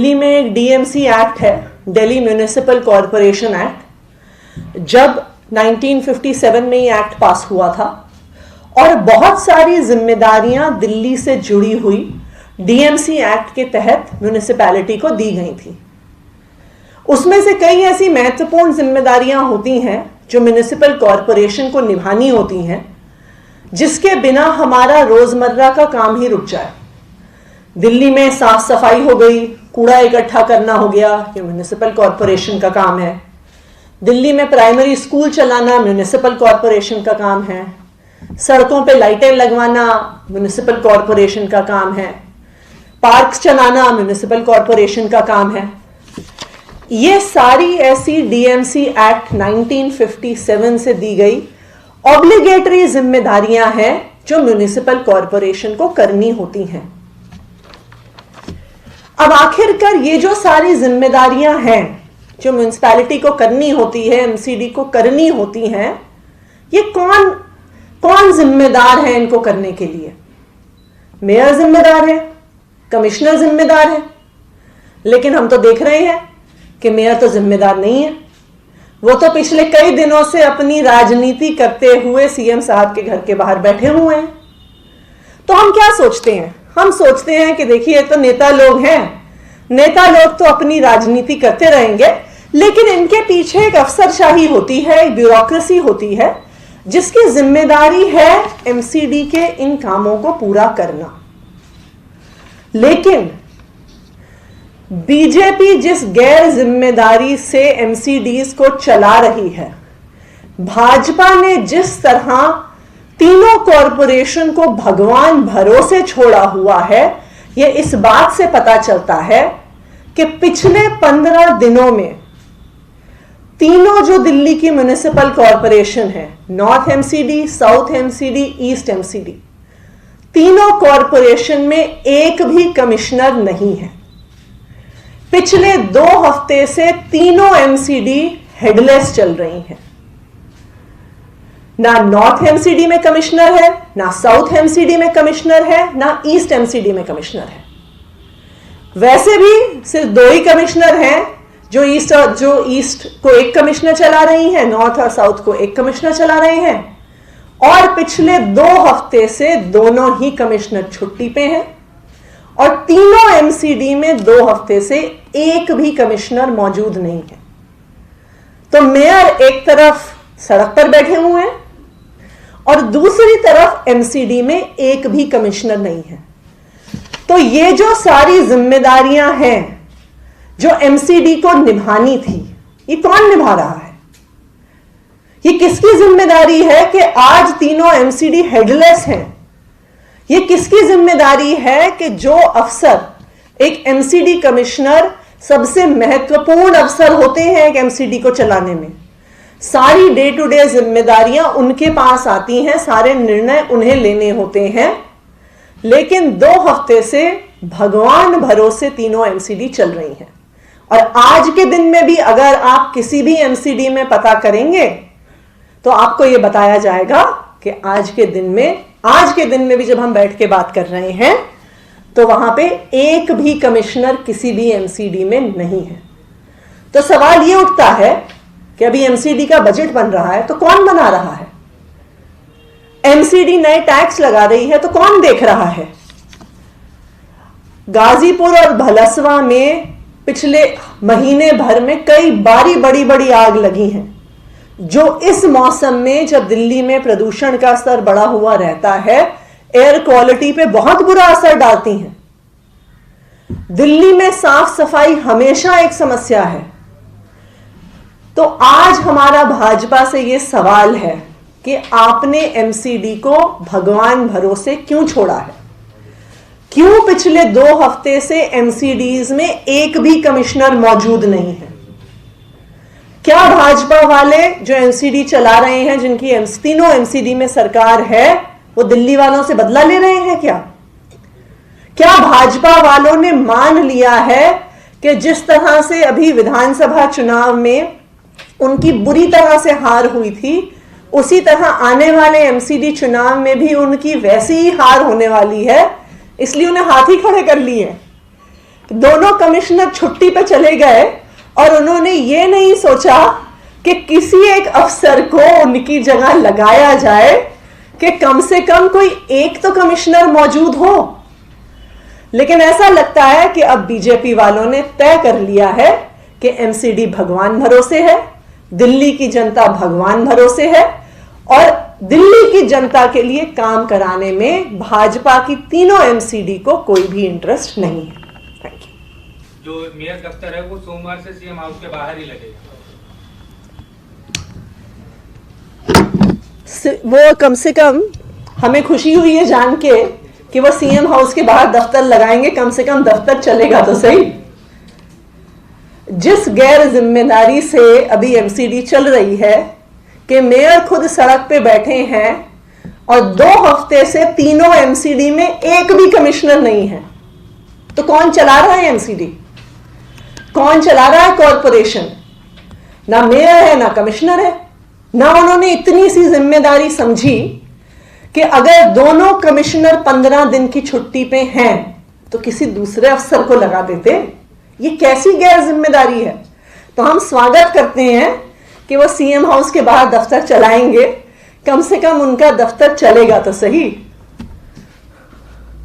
दिल्ली में एक DMC act है, दिल्ली म्यूनिसिपल कॉरपोरेशन एक्ट। जब 1957 में ये एक्ट पास हुआ था और बहुत सारी जिम्मेदारियां दिल्ली से जुड़ी हुई डीएमसी एक्ट के तहत म्यूनिसिपैलिटी को दी गई थी। उसमें से कई ऐसी महत्वपूर्ण जिम्मेदारियां होती हैं जो म्यूनिसिपल कॉरपोरेशन को निभानी होती हैं, जिसके बिना हमारा रोजमर्रा का काम ही रुक जाए। दिल्ली में साफ सफाई हो गई, कूड़ा इकट्ठा करना हो गया, ये म्यूनिसिपल कॉरपोरेशन का काम है। दिल्ली में प्राइमरी स्कूल चलाना म्यूनिसिपल कॉरपोरेशन का काम है। सड़कों पे लाइटें लगवाना म्यूनिसिपल कॉरपोरेशन का काम है। पार्क्स चलाना म्यूनिसिपल कॉरपोरेशन का काम है। ये सारी ऐसी डीएमसी एक्ट 1957 से दी गई ऑब्लिगेटरी जिम्मेदारियां हैं जो म्यूनिसिपल कॉरपोरेशन को करनी होती हैं। अब आखिरकार ये जो सारी जिम्मेदारियां हैं जो म्यूनिसिपैलिटी को करनी होती है, एमसीडी को करनी होती हैं, ये कौन जिम्मेदार है इनको करने के लिए? मेयर जिम्मेदार है, कमिश्नर जिम्मेदार है, लेकिन हम तो देख रहे हैं कि मेयर तो जिम्मेदार नहीं है। वो तो पिछले कई दिनों से अपनी राजनीति करते हुए सीएम साहब के घर के बाहर बैठे हुए हैं। तो हम क्या सोचते हैं? हम सोचते हैं कि देखिए, तो नेता लोग हैं, नेता लोग तो अपनी राजनीति करते रहेंगे, लेकिन इनके पीछे एक अफसरशाही होती है, एक ब्यूरोक्रेसी होती है, जिसकी जिम्मेदारी है एमसीडी के इन कामों को पूरा करना। लेकिन बीजेपी जिस गैर जिम्मेदारी से एमसीडीज को चला रही है, भाजपा ने जिस तरह तीनों कॉरपोरेशन को भगवान भरोसे छोड़ा हुआ है, यह इस बात से पता चलता है कि पिछले 15 दिनों में तीनों जो दिल्ली की म्युनिसिपल कॉरपोरेशन है, north MCD, south MCD, east MCD, तीनों कॉरपोरेशन में एक भी कमिश्नर नहीं है। पिछले 2 हफ्ते से तीनों एमसीडी हेडलेस चल रही हैं। ना नॉर्थ एमसीडी में कमिश्नर है, ना साउथ एमसीडी में कमिश्नर है, ना ईस्ट एमसीडी में कमिश्नर है। वैसे भी सिर्फ 2 ही कमिश्नर हैं, जो ईस्ट को एक कमिश्नर चला रही हैं, नॉर्थ और साउथ को एक कमिश्नर चला रहे हैं। और पिछले 2 हफ्ते से दोनों ही कमिश्नर छुट्टी पे हैं और तीनों एमसीडी में 2 हफ्ते से एक भी कमिश्नर मौजूद नहीं है। तो मेयर एक तरफ सड़क पर बैठे हुए हैं और दूसरी तरफ एमसीडी में एक भी कमिश्नर नहीं है। तो ये जो सारी जिम्मेदारियां हैं जो एमसीडी को निभानी थी, ये कौन निभा रहा है? ये किसकी जिम्मेदारी है कि आज तीनों एमसीडी हेडलेस हैं? ये किसकी जिम्मेदारी है कि जो अफसर, एक एमसीडी कमिश्नर सबसे महत्वपूर्ण अफसर होते हैं एक एमसीडी को चलाने में, सारी डे टू डे जिम्मेदारियां उनके पास आती हैं, सारे निर्णय उन्हें लेने होते हैं, लेकिन 2 हफ्ते से भगवान भरोसे तीनों एमसीडी चल रही हैं। और आज के दिन में भी अगर आप किसी भी एमसीडी में पता करेंगे तो आपको यह बताया जाएगा कि आज के दिन में भी जब हम बैठ के बात कर रहे हैं तो वहां पे एक भी कमिश्नर किसी भी एमसीडी में नहीं है। तो सवाल यह उठता है कि अभी एमसीडी का बजट बन रहा है तो कौन बना रहा है? एमसीडी नए टैक्स लगा रही है तो कौन देख रहा है? गाजीपुर और भलसवा में पिछले महीने भर में कई बारी बड़ी आग लगी हैं, जो इस मौसम में जब दिल्ली में प्रदूषण का स्तर बढ़ा हुआ रहता है, एयर क्वालिटी पे बहुत बुरा असर डालती हैं। दिल्ली में साफ सफाई हमेशा एक समस्या है। तो आज हमारा भाजपा से यह सवाल है कि आपने एमसीडी को भगवान भरोसे क्यों छोड़ा है? क्यों पिछले 2 हफ्ते से एमसीडीज में एक भी कमिश्नर मौजूद नहीं है? क्या भाजपा वाले जो एमसीडी चला रहे हैं, जिनकी तीनों एमसीडी में सरकार है, वो दिल्ली वालों से बदला ले रहे हैं क्या? क्या भाजपा वालों ने मान लिया है कि जिस तरह से अभी विधानसभा चुनाव में उनकी बुरी तरह से हार हुई थी, उसी तरह आने वाले एमसीडी चुनाव में भी उनकी वैसी ही हार होने वाली है, इसलिए उन्हें हाथ ही खड़े कर लिए दोनों कमिश्नर छुट्टी पे चले गए और उन्होंने ये नहीं सोचा कि किसी एक अफसर को उनकी जगह लगाया जाए कि कम से कम कोई एक तो कमिश्नर मौजूद हो। लेकिन ऐसा लगता है कि अब बीजेपी वालों ने तय कर लिया है कि एमसीडी भगवान भरोसे है, दिल्ली की जनता भगवान भरोसे है और दिल्ली की जनता के लिए काम कराने में भाजपा की तीनों एमसीडी को कोई भी इंटरेस्ट नहीं है। Thank you. जो मेयर दफ्तर है वो सोमवार से सीएम हाउस के बाहर ही लगेगा। वो कम से कम हमें खुशी हुई है जान के कि वो सीएम हाउस के बाहर दफ्तर लगाएंगे, कम से कम दफ्तर चलेगा तो सही। जिस गैर जिम्मेदारी से अभी एमसीडी चल रही है कि मेयर खुद सड़क पे बैठे हैं और 2 हफ्ते से तीनों एमसीडी में एक भी कमिश्नर नहीं है, तो कौन चला रहा है एमसीडी? कौन चला रहा है कॉरपोरेशन? ना मेयर है ना कमिश्नर है। ना उन्होंने इतनी सी जिम्मेदारी समझी कि अगर दोनों कमिश्नर 15 दिन की छुट्टी पे हैं तो किसी दूसरे अफसर को लगा देते। ये कैसी गैर जिम्मेदारी है? तो हम स्वागत करते हैं कि वो सीएम हाउस के बाहर दफ्तर चलाएंगे, कम से कम उनका दफ्तर चलेगा तो सही।